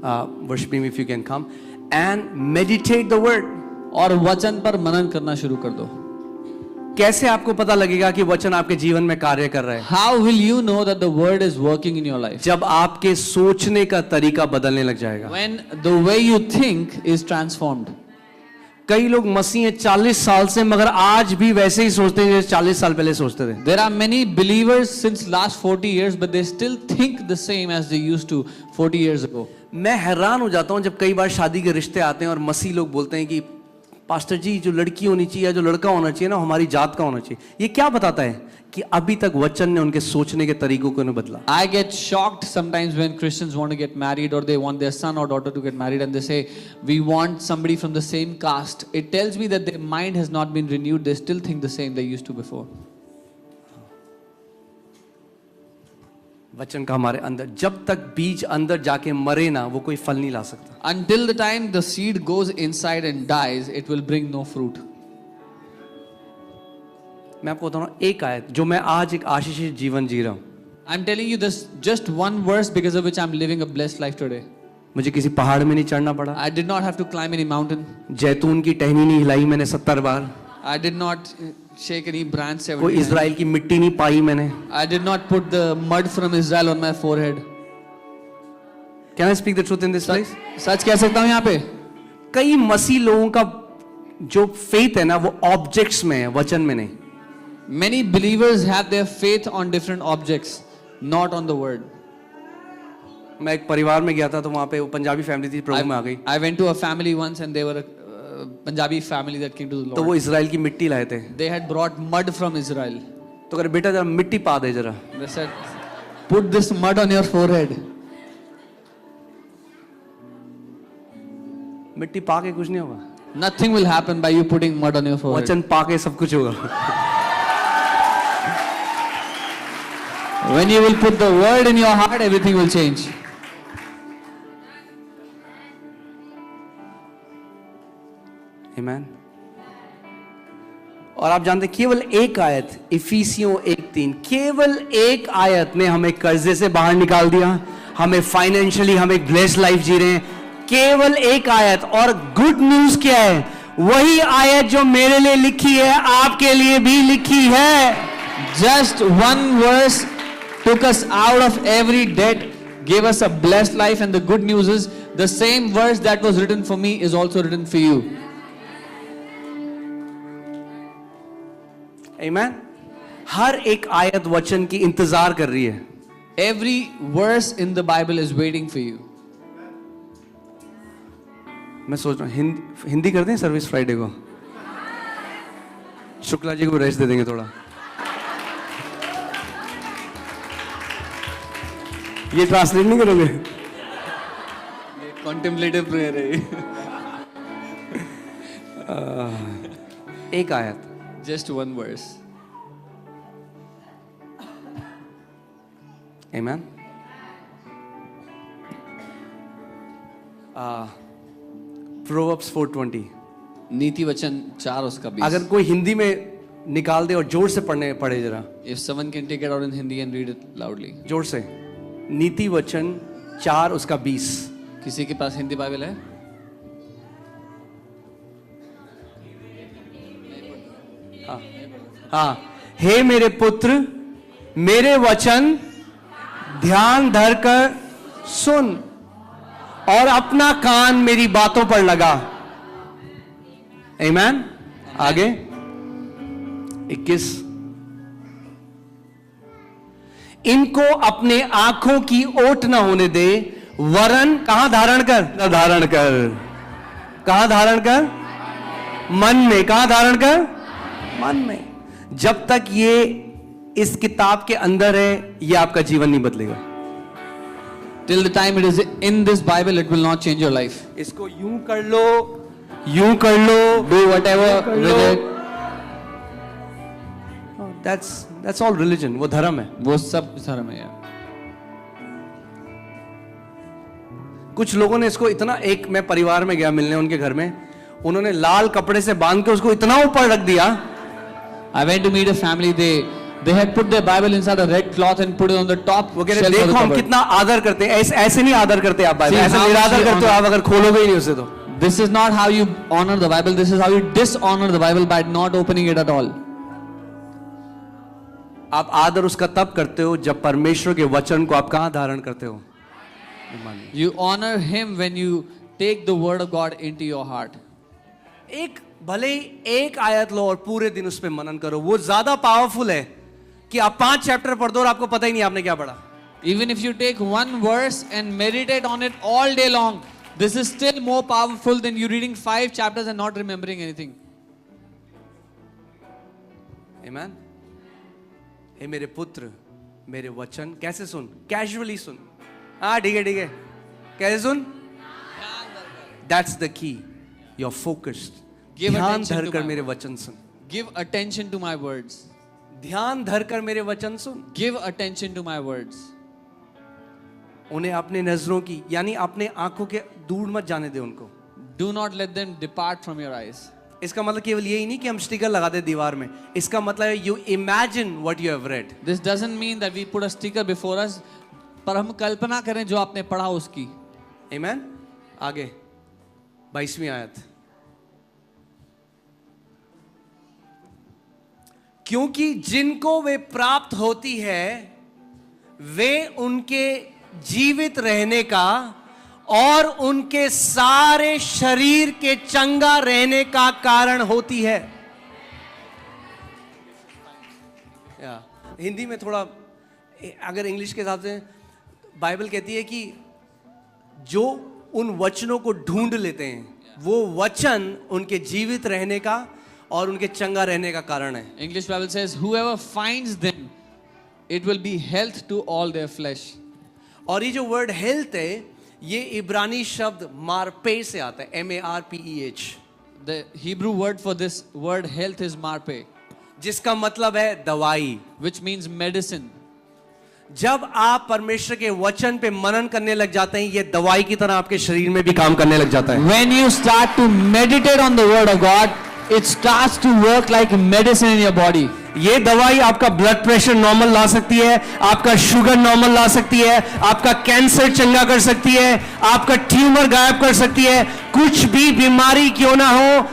worship team, if you can come, and meditate the word. और वचन पर मनन करना शुरू कर दो. कैसे आपको पता लगेगा कि वचन आपके जीवन में कार्य कर रहा है? How will you know that the word is working in your life? जब आपके सोचने का तरीका बदलने लग जाएगा. When the way you think is transformed. कई लोग मसीह हैं 40 साल से, मगर आज भी वैसे ही सोचते हैं जैसे 40 साल पहले सोचते थे. There are many believers since last 40 years, but they still think the same as they used to 40 years ago. मैं हैरान हो जाता हूं जब कई बार शादी के रिश्ते आते हैं और मसीह लोग बोलते हैं कि पास्टर जी जो लड़की होनी चाहिए या जो लड़का होना चाहिए ना, हमारी जात का होना चाहिए. ये क्या बताता है? कि अभी तक वचन ने उनके सोचने के तरीकों को नहीं बदला. I get shocked sometimes when Christians want to get married or they want their son or daughter to get married and they say we want somebody from the same caste. It tells me that their mind has not been renewed. They still think the same they used to before. वचन का हमारे अंदर, जब तक बीज अंदर जाके मरे ना, वो कोई फल नहीं ला सकता. Until the time the seed goes inside and dies, it will bring no fruit. मैं आपको बताऊं एक आयत जो मैं आज एक आशीषित जीवन जी रहा हूं. I'm telling you this just one verse because of which I'm living a blessed life today. मुझे किसी पहाड़ में नहीं चढ़ना पड़ा. I did not have to climb any mountain. जैतून की टहनी नहीं हिलाई मैंने 70 बार. I did not shake any branch 70 कोई times. इजराइल की मिट्टी नहीं पाई मैंने. I did not put the mud from Israel on my forehead. Can I speak the truth in this place? सच कह सकता हूँ यहाँ पे. कई मसीह लोगों का जो फेथ है ना, वो ऑब्जेक्ट्स में है, वचन में नहीं. Many believers have their faith on different objects, not on the word. मैं एक परिवार में गया था तो वहाँ पे वो पंजाबी फैमिली थी, प्रभु में आ गई. I went to a family once and they were a Punjabi family that came to the Lord. तो वो इजराइल की मिट्टी लाए थे. They had brought mud from Israel. तो कह रहे बेटा जरा मिट्टी पा दे जरा. They said, put this mud on your forehead. मिट्टी पा के कुछ नहीं होगा. Nothing will happen by you putting mud on your forehead. वचन पा के सब कुछ होगा. When you will put the word in your heart, everything will change. Amen. और आप जानते केवल एक आयत, इफिसियों 1:3, केवल एक आयत ने हमें कर्जे से बाहर निकाल दिया. हमें फाइनेंशियली हम एक ब्लेस्ड लाइफ जी रहे हैं. केवल एक आयत. और गुड न्यूज क्या है? वही आयत जो मेरे लिए लिखी है आपके लिए भी लिखी है. Just one verse took us out of every debt, gave us a blessed life, and the good news is the same verse that was written for me is also written for you. Amen. हर एक आयत वचन की इंतजार कर रही है. Every verse in the Bible is waiting for you. मैं सोच रहा हूँ हिंदी करते हैं सर्विस फ्राइडे को. शुक्ला जी को रेस्ट दे देंगे थोड़ा. ये ट्रांसलेट नहीं करोगे? Contemplative prayer है. एक आयत. Just one verse. Amen. Proverbs 4:20. नीति वचन 4 उसका 20. अगर कोई हिंदी में निकाल दे और जोर से पढ़े जरा. If someone can take it out in Hindi and read it loudly. जोर से. नीति वचन 4 उसका 20. किसी के पास हिंदी बाइबल है? हाँ. हे मेरे पुत्र, मेरे वचन ध्यान धर कर सुन और अपना कान मेरी बातों पर लगा. आमीन. आगे 21. इनको अपने आंखों की ओट न होने दे, वरन कहां धारण कर? कहां धारण कर? मन में. कहां धारण कर? मन में. जब तक ये इस किताब के अंदर है, ये आपका जीवन नहीं बदलेगा. Till the time it is in this Bible, it will not change your life. इसको यूं कर लो, यूं कर लो, Do whatever with it. That's all religion. वो धर्म है. वो सब धर्म है यार. कुछ लोगों ने इसको इतना, एक मैं परिवार में गया मिलने उनके घर में, उन्होंने लाल कपड़े से बांध के उसको इतना ऊपर रख दिया. I went to meet a family. They They had put their Bible inside a red cloth and put it on the top वो कह रहे shelf of देखो the हम cupboard. कितना आदर करते हैं, ऐसे नहीं आदर करते आप बाइबल, See, ऐसे how निरादर much we करते हो honor. आप अगर खोलोगे ही नहीं उसे तो। This is not how you honor the Bible. This is how you dishonor the Bible by not opening it at all. आप आदर उसका तब करते हो जब परमेश्वर के वचन को आप कहाँ धारण करते हो? You honor Him when you take the Word of God into your heart. एक भले ही एक आयत लो और पूरे दिन उस पर मनन करो, वो ज्यादा पावरफुल है कि आप 5 चैप्टर पढ़ दो और आपको पता ही नहीं आपने क्या पढ़ा। Even if you take one verse and meditate on it all day long, this is still more powerful than you reading 5 chapters and not remembering anything. Amen? हे मेरे पुत्र, मेरे वचन कैसे सुन? कैजुअली सुन। हाँ ठीक है, कैसे सुन? That's the key. You're focused. Give ध्यान attention to धरकर my मेरे वचन सुन। Give attention to my words. ध्यान धरकर मेरे वचन सुन। Give attention to my words. उन्हें अपने नजरों की यानी अपने आंखों के दूर मत जाने दे उनको। Do not let them depart from your eyes. इसका मतलब केवल यही नहीं कि हम स्टिकर लगा दे दीवार में, इसका मतलब है you imagine what you have read. This doesn't mean that we put a sticker before us, पर हम कल्पना करें जो आपने पढ़ा उसकी। आमेन। आगे 22वीं आयत, क्योंकि जिनको वे प्राप्त होती है वे उनके जीवित रहने का और उनके सारे शरीर के चंगा रहने का कारण होती है। हिंदी में थोड़ा, अगर इंग्लिश के हिसाब से बाइबल कहती है कि जो उन वचनों को ढूंढ लेते हैं वो वचन उनके जीवित रहने का और उनके चंगा रहने का कारण है। English Bible says, whoever finds them, it will be health to all their flesh. और ये जो वर्ड हेल्थ है ये इब्रानी शब्द मारपे से आता है, MARPEH, The Hebrew word for this word health is marpe, जिसका मतलब है दवाई। which means medicine. जब आप परमेश्वर के वचन पे मनन करने लग जाते हैं ये दवाई की तरह आपके शरीर में भी काम करने लग जाता है। When you start to meditate on the word of God, it starts to work like medicine in your body. ये दवाई आपका ब्लड प्रेशर नॉर्मल ला सकती है, आपका शुगर नॉर्मल ला सकती है, आपका कैंसर चंगा कर सकती है, आपका ट्यूमर गायब कर सकती है, कुछ भी बीमारी क्यों ना हो,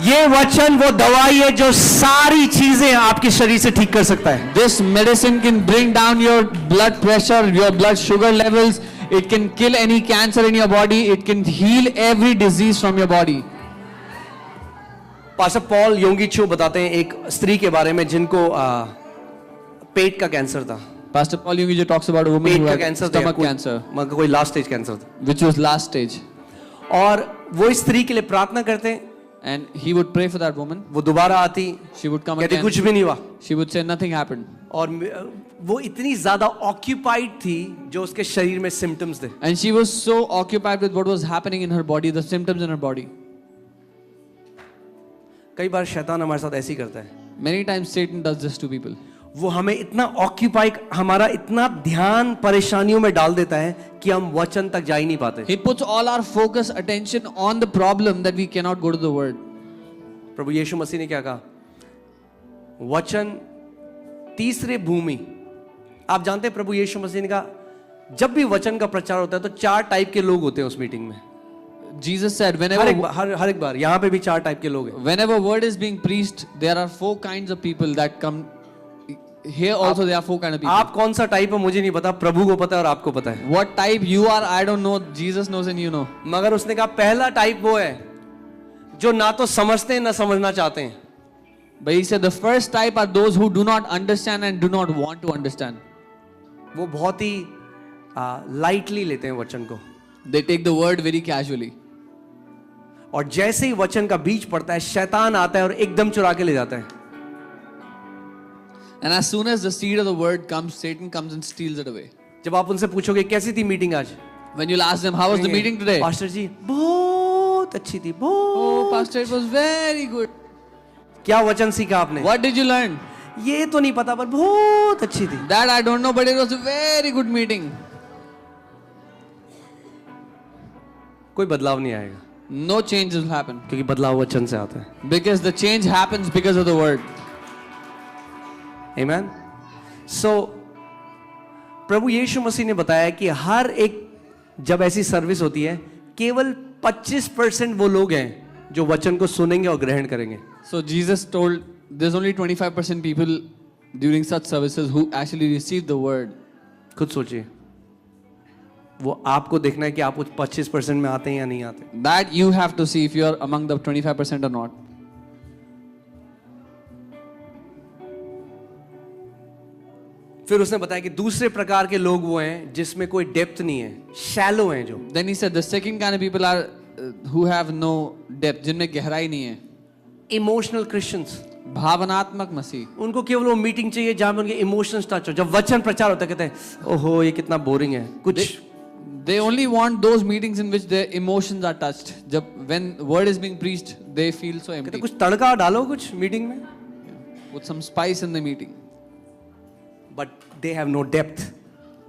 ये वचन वो दवाई है जो सारी चीजें आपके शरीर से ठीक कर सकता है। This medicine can bring down your blood pressure, your blood sugar levels. It can kill any cancer in your body. It can heal every disease from your body. Pastor Paul Yonggi Cho बताते हैं एक स्त्री के बारे में जिनको पेट का cancer था। Pastor Paul Yungi talks about a woman pet who का had कैंसर था, stomach cancer, कोई लास्ट स्टेज कैंसर था, which was last stage. और वो इस स्त्री के लिए प्रार्थना करते हैं, And he would pray for that woman. वो दोबारा आती, She would come कहती again. कुछ भी नहीं हुआ, She would say nothing happened. और वो इतनी ज्यादा ऑक्यूपाइड थी जो उसके शरीर में सिम्टम्स थे। And she was so occupied with what was happening in her body, the symptoms in her body. कई बार शैतान हमारे साथ ऐसे ही करता है, Many times Satan does this to people. वो हमें इतना ऑक्यूपाई, हमारा इतना ध्यान परेशानियों में डाल देता है कि हम वचन तक जा ही नहीं पाते। He puts all our focus, attention on the problem that we cannot go to the word. प्रभु यीशु मसीह ने क्या कहा? वचन तीसरे भूमि। आप जानते हैं प्रभु यीशु मसीह ने कहा जब भी वचन का प्रचार होता है तो 4 टाइप के लोग होते हैं उस मीटिंग में। Jesus said, हर एक बार यहाँ पे भी 4 टाइप के लोग हैं। whenever word is being preached, there are 4 kinds of people that come. Here also there are 4 kinds of people. आप कौन सा टाइप है मुझे नहीं पता, प्रभु को पता है और आपको पता है। What type you are, I don't know. Jesus knows and you know. मगर उसने कहा पहला टाइप वो है जो ना तो समझते हैं ना समझना चाहते हैं। But he said the first type are those who do not understand and do not want to understand. वो बहुत ही लाइटली लेते हैं वचन को, They take the word very casually. और जैसे ही वचन का बीज पड़ता है शैतान आता है और एकदम चुरा के ले जाता है। And as soon as the seed of the word comes, Satan comes and steals it away. जब आप उनसे पूछोगे कैसी थी मीटिंग आज, When you'll ask them, how was the meeting today? Pastor ji बहुत अच्छी थी, बहुत। Oh, Pastor, it was very good. क्या वचन सीखा आपने? What did you learn? ये तो नहीं पता पर बहुत अच्छी थी। That I don't know, but it was a very good meeting. कोई बदलाव नहीं आएगा No changes will happen. क्योंकि बदलाव वचन से आता है। Because the change happens because of the word. Amen. So प्रभु यीशु मसीह ने बताया कि हर एक जब ऐसी सर्विस होती है केवल 25% वो लोग हैं जो वचन को सुनेंगे और ग्रहण करेंगे. So Jesus told there's only 25% people during such services who actually receive the word. खुद सोचिए, वो आपको देखना है कि आप उस 25% में आते हैं या नहीं आते. That you have to see if you are among the 25% or not. फिर उसने बताया कि दूसरे प्रकार के लोग वो हैं जिसमें कोई डेप्थ नहीं है, शैलो हैं जो. Then he said the second kind of people are who have no depth, जिनमें गहराई नहीं है. Emotional Christians. भावनात्मक मसीह. उनको केवल वो मीटिंग चाहिए जहां में उनके इमोशंस टच हो. जब वचन प्रचार होता है कहते हैं ओहो ये कितना बोरिंग है कुछ. They only want those meetings in which their emotions are touched. जब when word is being preached, they feel so empty. कुछ तड़का डालो कुछ मीटिंग में. Put some spice in the meeting. But they have no depth.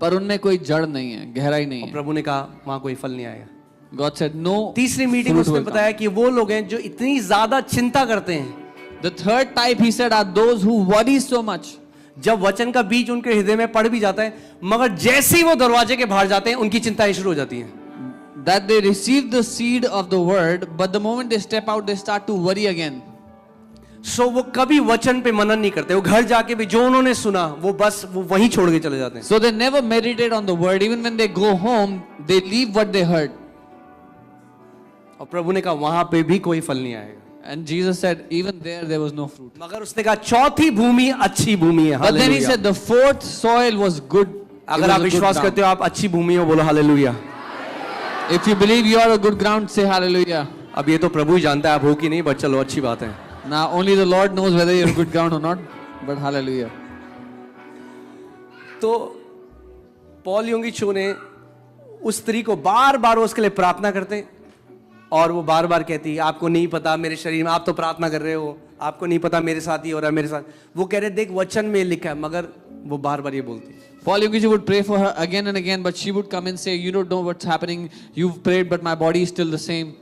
पर उनमें कोई जड़ नहीं है, गहराई नहीं है. प्रभु ने कहा वहां कोई फल नहीं आएगा. God said no. तीसरी मीटिंग उसने बताया कि वो लोग हैं जो इतनी ज्यादा चिंता करते हैं. The third type he said are those who worry so much. जब वचन का बीज उनके हृदय में पड़ भी जाता है मगर जैसे ही वो दरवाजे के बाहर जाते हैं उनकी चिंताएं शुरू हो जाती हैं. That they receive the seed of the word, but the moment they step out, they start to worry again. So वो कभी वचन पे मनन नहीं करते. वो घर जाके भी जो उन्होंने सुना वो बस वो वहीं छोड़ के चले जाते हैं. So they never meditate on the word. Even when they go home, they leave what they heard. और प्रभु ने कहा वहां पे भी कोई फल नहीं आएगा. And Jesus said, even there was no fruit. मगर उसने कहा चौथी भूमि अच्छी भूमि है. But then he said the fourth soil was good. अगर आप विश्वास करते हो आप अच्छी भूमि हो बोलो hallelujah. If you believe you are a good ground, say hallelujah. अब ये तो प्रभु ही जानता है आप हो कि नहीं, बट चलो अच्छी बात है. Now only the Lord knows whether you're good ground or not, but hallelujah. तो पॉल योंगिचो ने उस स्त्री को बार बार उसके लिए प्रार्थना करते और वो बार बार कहती आपको नहीं पता मेरे शरीर में, आप तो प्रार्थना कर रहे हो, आपको नहीं पता मेरे साथ ही हो रहा है मेरे साथ. वो कह रहे देख वचन में लिखा है, मगर वो बार बार ये बोलती. Paul Yogichi would pray for her again and again, but she would come and say, you don't know what's happening, you've prayed but my body is still the same.